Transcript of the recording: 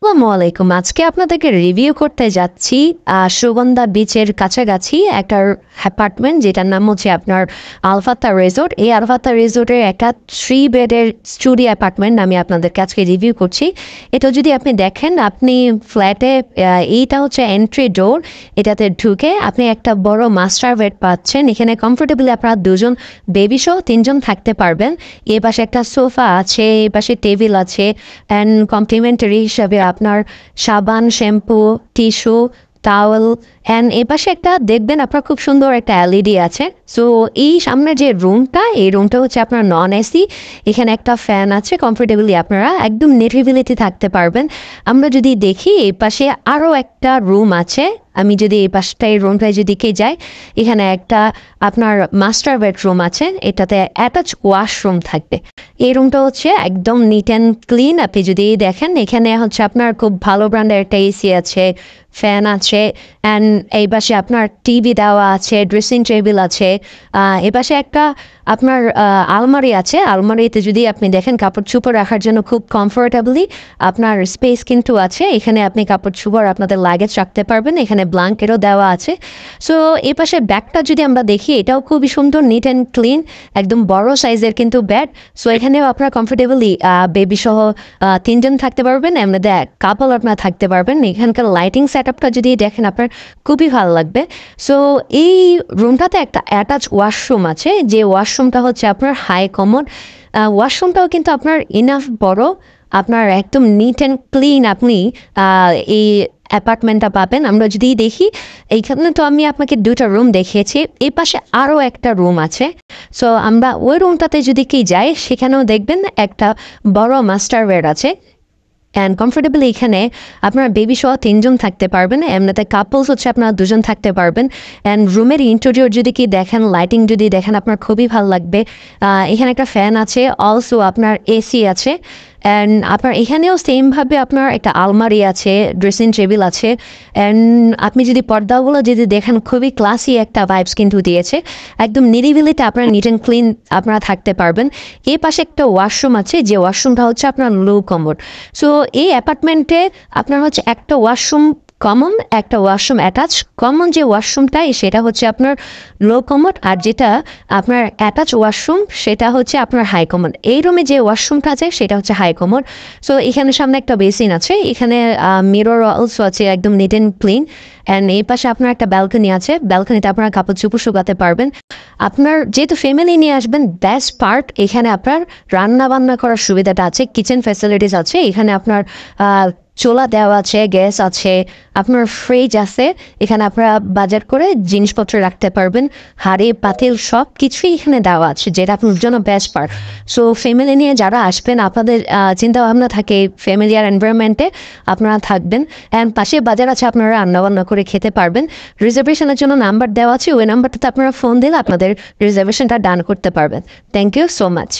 আসসালামু আলাইকুম। আজকে আপনাদেরকে রিভিউ করতে যাচ্ছি সুগন্ধা বিচের কাছাকাছি একটা অ্যাপার্টমেন্ট, যেটার নাম হচ্ছে আপনার আলফাতা রিসোর্ট। এই আলফাতা রিসোর্টের একটা 3 বেডের স্টুডিও অ্যাপার্টমেন্ট আমি আপনাদেরকে আজকে রিভিউ করছি। এটা যদি আপনি দেখেন, আপনি ফ্ল্যাটে এইটা হচ্ছে এন্ট্রি ডোর। এটাতে ঢুকে আপনি একটা বড় মাস্টার বেড পাচ্ছেন। এখানে কমফোর্টেবলি আপনারা 2জন বেবি সহ 3জন থাকতে পারবেন। এ পাশে একটা সোফা আছে, এ পাশে টেবিল আছে, অ্যান্ড কমপ্লিমেন্টারি হিসাবে আপনার সাবান, shampoo, tissue, towel, and a পাশে একটা দেখবেন আপনার খুব সুন্দর একটা এলইডি আছে। সো এই সামনে যে রুমটা, এই রুমটা হচ্ছে আপনার নন এসি। এখানে একটা ফ্যান আছে। কমফোর্টেবলি আপনারা একদম নিরিবিলিতে থাকতে পারবেন। আমরা যদি দেখি এই পাশে আরও একটা রুম আছে। আমি যদি এই পাশটায় রুমটায় যদি কে যাই, এখানে একটা আপনার মাস্টার বেডরুম আছে। এটাতে অ্যাটাচ ওয়াশরুম থাকবে। এই রুমটা হচ্ছে একদম নিট অ্যান্ড ক্লিন। আপনি যদি দেখেন, এখানে হচ্ছে আপনার খুব ভালো ব্র্যান্ডের একটা এসি আছে, ফ্যান আছে, অ্যান্ড এই পাশে আপনার টিভি দেওয়া আছে, ড্রেসিং টেবিল আছে। এ পাশে একটা আপনার আলমারি আছে। আলমারিতে যদি আপনি দেখেন, কাপড় চোপড় রাখার জন্য খুব কমফোর্টেবলি আপনার স্পেস কিন্তু আছে। এখানে আপনি কাপড় চোপড় আপনাদের লাগেজ রাখতে পারবেন। এখানে ব্ল্যাঙ্কেটও দেওয়া আছে। সো এই পাশে ব্যাগটা যদি আমরা দেখি, এটাও খুবই সুন্দর, নিট অ্যান্ড ক্লিন, একদম বড় সাইজের কিন্তু বেড। সো এখানেও আপনারা কমফোর্টেবলি বেবি সহ 3জন থাকতে পারবেন। এমনিতে কাপল আপনারা থাকতে পারবেন। এখানকার লাইটিং সেট আপটা যদি দেখেন, আপনার খুবই ভালো লাগবে। সো এই রুমটাতে একটা অ্যাটাচ ওয়াশরুম আছে, যে ওয়াশরুমটা হচ্ছে আপনার হাই কমোড। ওয়াশরুমটাও কিন্তু আপনার ইনাফ বড়, আপনার একদম নিট অ্যান্ড ক্লিন আপনি এই অ্যাপার্টমেন্টটা পাবেন। আমরা যদি দেখি, এইখানে তো আমি আপনাকে 2টা রুম দেখিয়েছি, এই পাশে আরও একটা রুম আছে। সো আমরা ওই রুমটাতে যদি কি যাই, সেখানেও দেখবেন একটা বড় মাস্টার বেড আছে। অ্যান্ড কমফোর্টেবলি এখানে আপনার বেবি সহ 3জন থাকতে পারবেন। এমনিতে কাপলস হচ্ছে আপনারা 2জন থাকতে পারবেন। অ্যান্ড রুমের ইন্টেরিয়র যদি কি দেখেন, লাইটিং যদি দেখেন, আপনার খুবই ভালো লাগবে। এখানে একটা ফ্যান আছে, অলসো আপনার এসি আছে। অ্যান্ড আপনার এখানেও সেমভাবে আপনার একটা আলমারি আছে, ড্রেসিং টেবিল আছে। অ্যান্ড আপনি যদি পর্দাগুলো যদি দেখেন, খুবই ক্লাসি একটা ভাইবস কিন্তু দিয়েছে। একদম নিরিবিলিতে আপনার নিট অ্যান্ড ক্লিন আপনারা থাকতে পারবেন। এই পাশে একটা ওয়াশরুম আছে, যে ওয়াশরুমটা হচ্ছে আপনার লো কমোড। সো এই অ্যাপার্টমেন্টে আপনার হচ্ছে একটা ওয়াশরুম কমন, একটা ওয়াশরুম অ্যাটাচ। কমন যে ওয়াশরুমটা, সেটা হচ্ছে আপনার লো কমোড, আর যেটা আপনার অ্যাটাচ ওয়াশরুম, সেটা হচ্ছে আপনার হাই কমোড। এই রুমে যে ওয়াশরুমটা আছে, সেটা হচ্ছে হাই কমোড। সো এখানে সামনে একটা বেসিন আছে, এখানে মিরর অলসো আছে, একদম নিট অ্যান্ড ক্লিন। অ্যান্ড এই পাশে আপনার একটা ব্যালকনি আছে, ব্যালকনিতে আপনারা কাপড় চোপড় শুকাতে পারবেন। আপনার যেহেতু ফ্যামিলি নিয়ে আসবেন, বেস্ট পার্ট এখানে আপনার রান্না বান্না করার সুবিধাটা আছে, কিচেন ফ্যাসিলিটিস আছে। এখানে আপনার চুলা দেওয়া আছে, গ্যাস আছে, আপনার ফ্রিজ আছে। এখানে আপনারা বাজার করে জিনিসপত্র রাখতে পারবেন, হাঁড়ি পাতিল সব কিছুই এখানে দেওয়া আছে, যেটা আপনার জন্য বেস্ট পার্ট। সো ফ্যামিলি নিয়ে যারা আসবেন, আপনাদের চিন্তাভাবনা থাকে ফ্যামিলিয়ার এনভায়রনমেন্টে আপনারা থাকবেন। অ্যান্ড পাশে বাজার আছে, আপনারা রান্নাবান্না করে খেতে পারবেন। রিজার্ভেশনের জন্য নাম্বার দেওয়া আছে, ওই নাম্বারটাতে আপনারা ফোন দিলে আপনাদের রিজার্ভেশনটা ডান করতে পারবেন। Thank you so much.